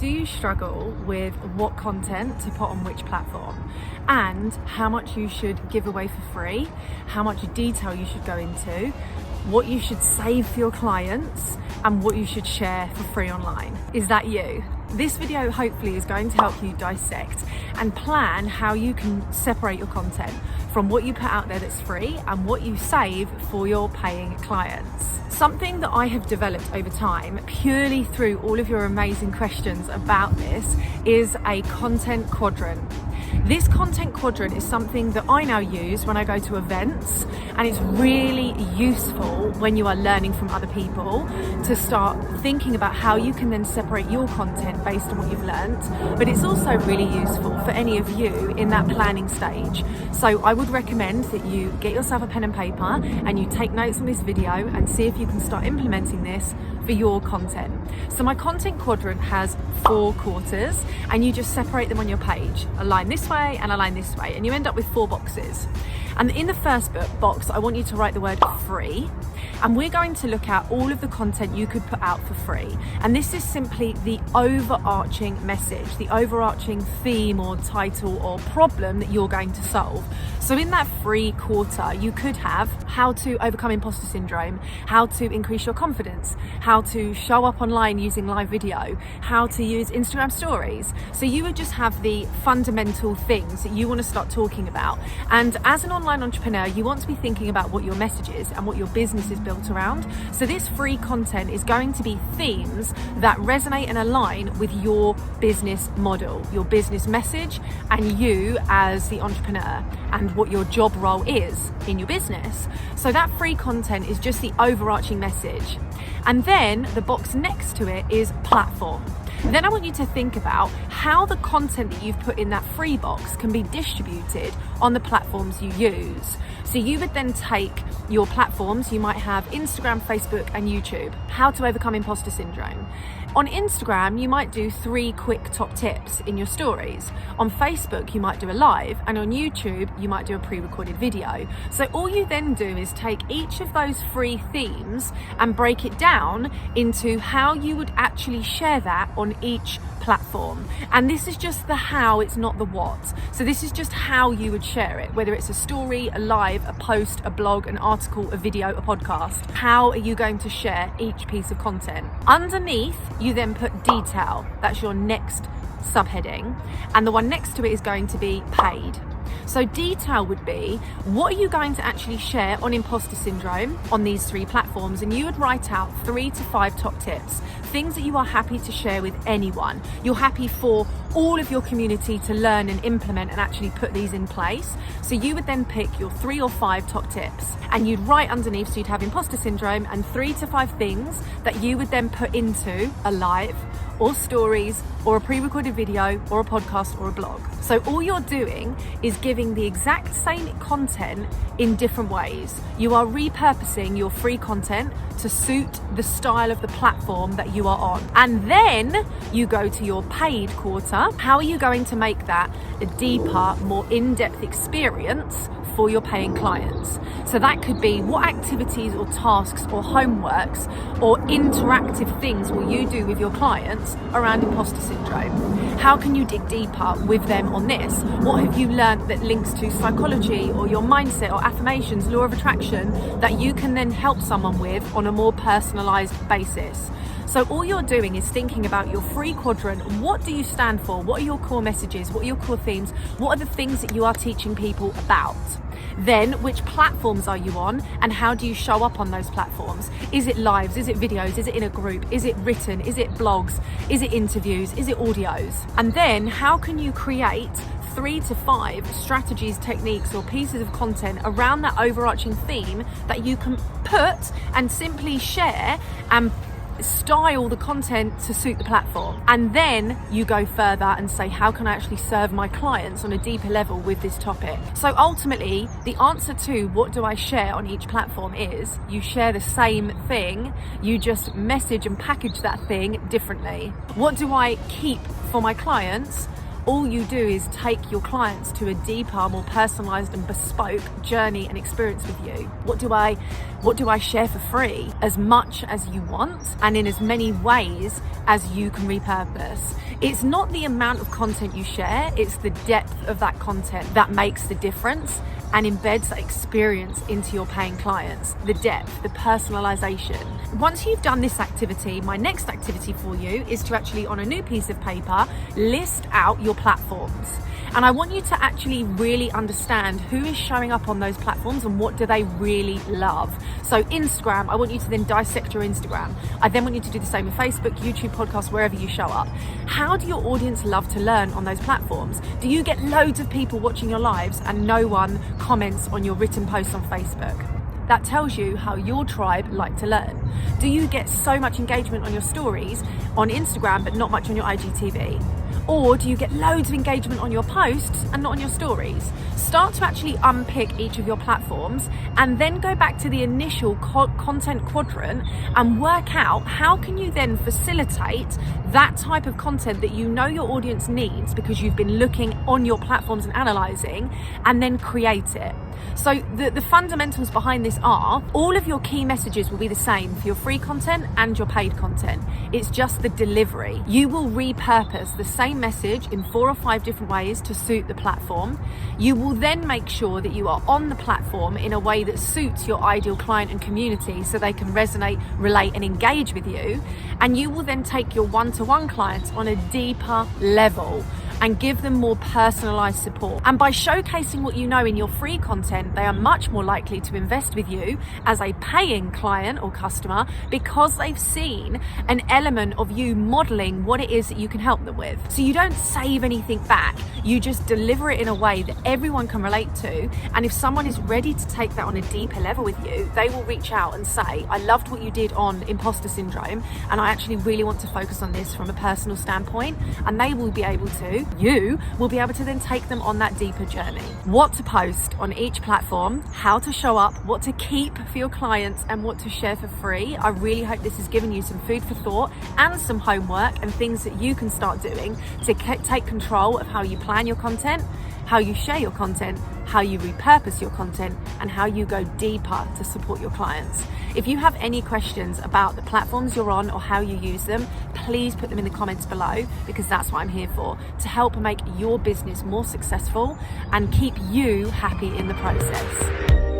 Do you struggle with what content to put on which platform and how much you should give away for free, how much detail you should go into, what you should save for your clients and what you should share for free online? Is that you? This video hopefully is going to help you dissect and plan how you can separate your content from what you put out there that's free and what you save for your paying clients. Something that I have developed over time, purely through all of your amazing questions about this, is a content quadrant. This content quadrant is something that I now use when I go to events, and it's really useful when you are learning from other people to start thinking about how you can then separate your content based on what you've learned. But it's also really useful for any of you in that planning stage. So I would recommend that you get yourself a pen and paper and you take notes on this video and see if you can start implementing this for your content. So my content quadrant has 4 quarters and you just separate them on your page, a line this way and a line this way, and you end up with 4 boxes. And in the first box, I want you to write the word free, and we're going to look at all of the content you could put out for free. And this is simply the overarching message, the overarching theme or title or problem that you're going to solve. So in that free quarter, you could have how to overcome imposter syndrome, how to increase your confidence, how to show up online using live video, how to use Instagram stories. So you would just have the fundamental things that you want to start talking about. And as an online entrepreneur, you want to be thinking about what your message is and what your business is built around. So this free content is going to be themes that resonate and align with your business model, your business message, and you as the entrepreneur, and what your job role is in your business. So that free content is just the overarching message. And then the box next to it is platform. Then I want you to think about how the content that you've put in that free box can be distributed on the platforms you use. So you would then take your platforms, you might have Instagram, Facebook, and YouTube. How to overcome imposter syndrome. On Instagram, you might do 3 quick top tips in your stories. On Facebook, you might do a live, and on YouTube, you might do a pre-recorded video. So all you then do is take each of those free themes and break it down into how you would actually share that on each platform. And this is just the how, it's not the what. So this is just how you would share it, whether it's a story, a live, a post, a blog, an article, a video, a podcast. How are you going to share each piece of content? Underneath, you then put detail. That's your next subheading. And the one next to it is going to be paid. So detail would be, what are you going to actually share on imposter syndrome on these 3 platforms? And you would write out 3 to 5 top tips, things that you are happy to share with anyone. You're happy for all of your community to learn and implement and actually put these in place. So you would then pick your 3 or 5 top tips and you'd write underneath, so you'd have imposter syndrome and 3 to 5 things that you would then put into a live or stories or a pre-recorded video or a podcast or a blog. So all you're doing is giving the exact same content in different ways. You are repurposing your free content to suit the style of the platform that you are on. And then you go to your paid quarter. How are you going to make that a deeper, more in-depth experience for your paying clients? So that could be, what activities or tasks or homeworks or interactive things will you do with your clients around imposter syndrome? How can you dig deeper with them on this? What have you learned that links to psychology or your mindset or affirmations, law of attraction, that you can then help someone with on a more personalized basis? So all you're doing is thinking about your free quadrant. What do you stand for? What are your core messages? What are your core themes? What are the things that you are teaching people about? Then which platforms are you on and how do you show up on those platforms? Is it lives? Is it videos? Is it in a group? Is it written? Is it blogs? Is it interviews? Is it audios? And then how can you create 3 to 5 strategies, techniques, or pieces of content around that overarching theme that you can put and simply share and style the content to suit the platform? And then you go further and say, how can I actually serve my clients on a deeper level with this topic? So ultimately, the answer to what do I share on each platform is, you share the same thing, you just message and package that thing differently. What do I keep for my clients? all you do is take your clients to a deeper, more personalized and bespoke journey and experience with you. What do I share for free? As much as you want and in as many ways as you can repurpose. It's not the amount of content you share, it's the depth of that content that makes the difference and embeds that experience into your paying clients. The depth, the personalization. Once you've done this activity, my next activity for you is to actually, on a new piece of paper, list out your platforms. And I want you to actually really understand who is showing up on those platforms and what do they really love. So Instagram, I want you to then dissect your Instagram. I then want you to do the same with Facebook, YouTube, podcasts, wherever you show up. How do your audience love to learn on those platforms? Do you get loads of people watching your lives and no one comments on your written posts on Facebook? That tells you how your tribe like to learn. Do you get so much engagement on your stories on Instagram but not much on your IGTV? Or do you get loads of engagement on your posts and not on your stories? Start to actually unpick each of your platforms and then go back to the initial content quadrant and work out how can you then facilitate that type of content that you know your audience needs because you've been looking on your platforms and analyzing, and then create it. So the fundamentals behind this are all of your key messages will be the same for your free content and your paid content. It's just the delivery. You will repurpose the same message in 4 or 5 different ways to suit the platform. You will then make sure that you are on the platform in a way that suits your ideal client and community so they can resonate, relate and engage with you. And you will then take your one-to-one clients on a deeper level and give them more personalized support. And by showcasing what you know in your free content, they are much more likely to invest with you as a paying client or customer because they've seen an element of you modeling what it is that you can help them with. So you don't save anything back, you just deliver it in a way that everyone can relate to. And if someone is ready to take that on a deeper level with you, they will reach out and say, I loved what you did on imposter syndrome, and I actually really want to focus on this from a personal standpoint. And they will be able to, you will be able to then take them on that deeper journey. What to post on each platform, how to show up, what to keep for your clients and what to share for free. I really hope this has given you some food for thought and some homework and things that you can start doing to take control of how you plan your content, how you share your content, how you repurpose your content, and how you go deeper to support your clients. If you have any questions about the platforms you're on or how you use them, please put them in the comments below, because that's what I'm here for, to help make your business more successful and keep you happy in the process.